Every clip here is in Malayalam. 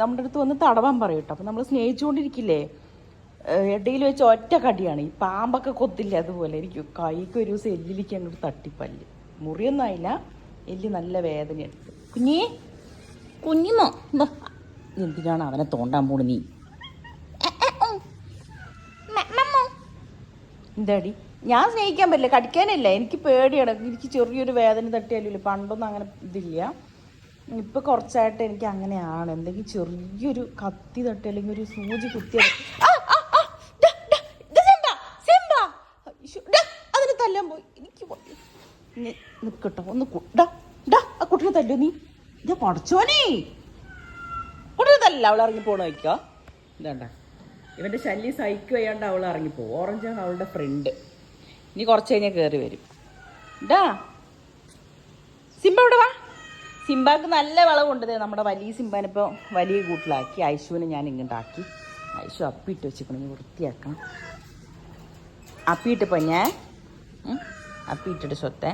നമ്മുടെ അടുത്ത് വന്ന് തടവാൻ പറയും കേട്ടോ. അപ്പം നമ്മൾ സ്നേഹിച്ചുകൊണ്ടിരിക്കില്ലേ, ഇടയിൽ വെച്ച് ഒറ്റ കടിയാണ്. ഈ പാമ്പൊക്കെ കൊത്തില്ല അതുപോലെ എനിക്ക് കൈക്ക് ഒരു ദിവസം എല്ലിലേക്ക് അങ്ങോട്ട് തട്ടിപ്പല്ല്. മുറിയൊന്നും ആയില്ല, എല്ല് നല്ല വേദനയുണ്ട്. കുഞ്ഞിമോ എന്തിനാണ് അവനെ തോണ്ടാൻ പോണ് നീ? എന്താടി? ഞാൻ സ്നേഹിക്കാൻ പറ്റില്ല, കടിക്കാനല്ല, എനിക്ക് പേടിയാണ്. എനിക്ക് ചെറിയൊരു വേദന തട്ടിയാലും പണ്ടൊന്നും അങ്ങനെ ഇതില്ല. ഇപ്പം കുറച്ചായിട്ട് എനിക്ക് അങ്ങനെയാണ്. എന്തെങ്കിലും ചെറിയൊരു കത്തി തട്ടി അല്ലെങ്കിൽ ഒരു സൂചി കുത്തിയാൽ അതിന് തല്ലാൻ പോയി. എനിക്ക് നിൽക്കട്ടോ ഒന്ന് ആ കുട്ടിനെ തല്ലോ നീ. ഇതാ പഠിച്ചോനേ, കുട്ടിനെ തല്ല. അവൾ ഇറങ്ങിപ്പോണ വയ്ക്കുക. ഇതാണ്ട ഇവൻ്റെ ശല്യം സഹിക്ക് വയ്യാണ്ട് അവൾ ഇറങ്ങിപ്പോവും. ഓറഞ്ചാണ് അവളുടെ ഫ്രണ്ട്. ഇനി കുറച്ച് കഴിഞ്ഞാൽ കയറി വരും. ഇതാ സിംബ ഇവിടെ വാ. സിംബാക്ക് നല്ല വളവുണ്ട്. നമ്മുടെ വലിയ സിംബാനിപ്പോൾ വലിയ കൂട്ടിലാക്കി. ഐശുവിനെ ഞാൻ ഇങ്ങോട്ടാക്കി. ഐശു അപ്പിയിട്ട് വെച്ചിട്ടുണ്ടെങ്കിൽ വൃത്തിയാക്കണം. അപ്പിയിട്ട് ഞാൻ അപ്പിയിട്ടിട്ട് സ്വത്തെ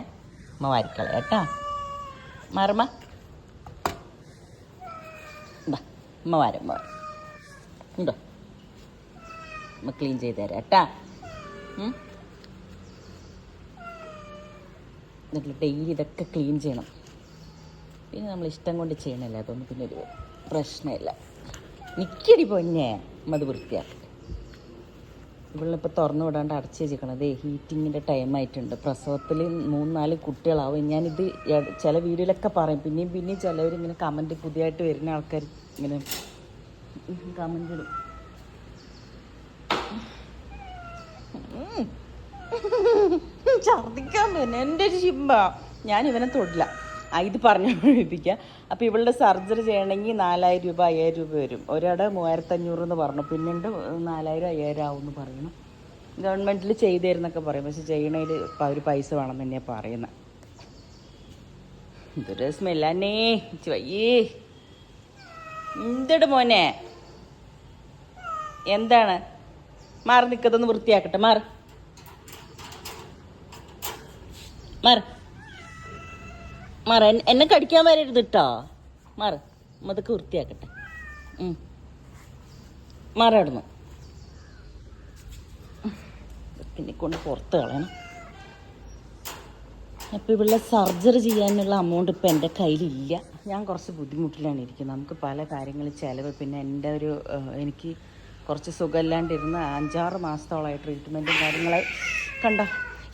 അമ്മ വാരിക്കള കേട്ടാ. മാറമ്മ അമ്മ വാരമ്മ ഉണ്ടോ? അമ്മ ക്ലീൻ ചെയ്ത് തരാം കേട്ടാ. എന്നിട്ട് ഡെയിലി ഇതൊക്കെ ക്ലീൻ ചെയ്യണം. പിന്നെ നമ്മൾ ഇഷ്ടം കൊണ്ട് ചെയ്യണമല്ലോ, അതൊന്നും പിന്നെ ഒരു പ്രശ്നമില്ല. നിൽക്കടി പൊന്നെ അത് വൃത്തിയാക്കട്ടെ. ഇവളിപ്പോൾ തുറന്നു വിടാണ്ട് അടച്ചു വെച്ചിരിക്കണത് ഹീറ്റിങ്ങിൻ്റെ ടൈമായിട്ടുണ്ട്. പ്രസവത്തിൽ 3-4 കുട്ടികളാവും. ഞാനിത് ചില വീഡിയോയിലൊക്കെ പറയും. പിന്നെയും ചിലവരിങ്ങനെ കമൻറ്റ്, പുതിയതായിട്ട് വരുന്ന ആൾക്കാർ ഇങ്ങനെ കമൻറ്റ് ഇടും. ഛർദിക്കാൻ തന്നെ എൻ്റെ ഒരു ചിമ്പ. ഞാൻ ഇവനെ തൊടില്ല. ഇത് പറഞ്ഞു പഠിപ്പിക്കുക. അപ്പോൾ ഇവളുടെ സർജറി ചെയ്യണമെങ്കിൽ 4000 രൂപ 5000 രൂപ വരും. ഒരാടെ 3500 എന്ന് പറഞ്ഞു. പിന്നീട് 4000 5000 ആവും എന്ന് പറയണം. ഗവൺമെൻറ്റിൽ ചെയ്തു തരുന്നൊക്കെ പറയും. പക്ഷെ ചെയ്യണതിൽ ഒരു പൈസ വേണം തന്നെയാണ് പറയുന്നത്. ഇതൊരു സ്മെല്ലാന്നേ വയ്യേ. എന്തിട് മോനെ, എന്താണ്? മാറി നിൽക്കതൊന്ന് വൃത്തിയാക്കട്ടെ. മാറി എന്നെ കടിക്കാൻ വരരുത് കേട്ടോ. അതൊക്കെ വൃത്തിയാക്കട്ടെ. മാറാടുന്നു പിന്നെ കൊണ്ട് പുറത്ത് കളയണം. അപ്പോൾ ഇവിടെ സർജറി ചെയ്യാനുള്ള എമൗണ്ട് ഇപ്പം എൻ്റെ കയ്യിലില്ല. ഞാൻ കുറച്ച് ബുദ്ധിമുട്ടിലാണ് ഇരിക്കുന്നത്. നമുക്ക് പല കാര്യങ്ങളും ചിലവ്. പിന്നെ എൻ്റെ എനിക്ക് കുറച്ച് സുഖമില്ലാണ്ടിരുന്ന 5-6 മാസത്തോളമായി ട്രീറ്റ്മെൻറ്റും കാര്യങ്ങളായി. കണ്ട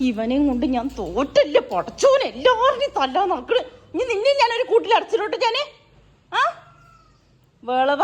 ഇവനെയും കൊണ്ട് ഞാൻ തോറ്റല്ലേ പടച്ചോൻ. എല്ലാവരുടെയും തല്ലാൻ നടക്കണ്. ഇനി നിന്നെ ഞാനൊരു കൂട്ടിൽ അടച്ചിട്ടോട്ട് ഞാൻ വേള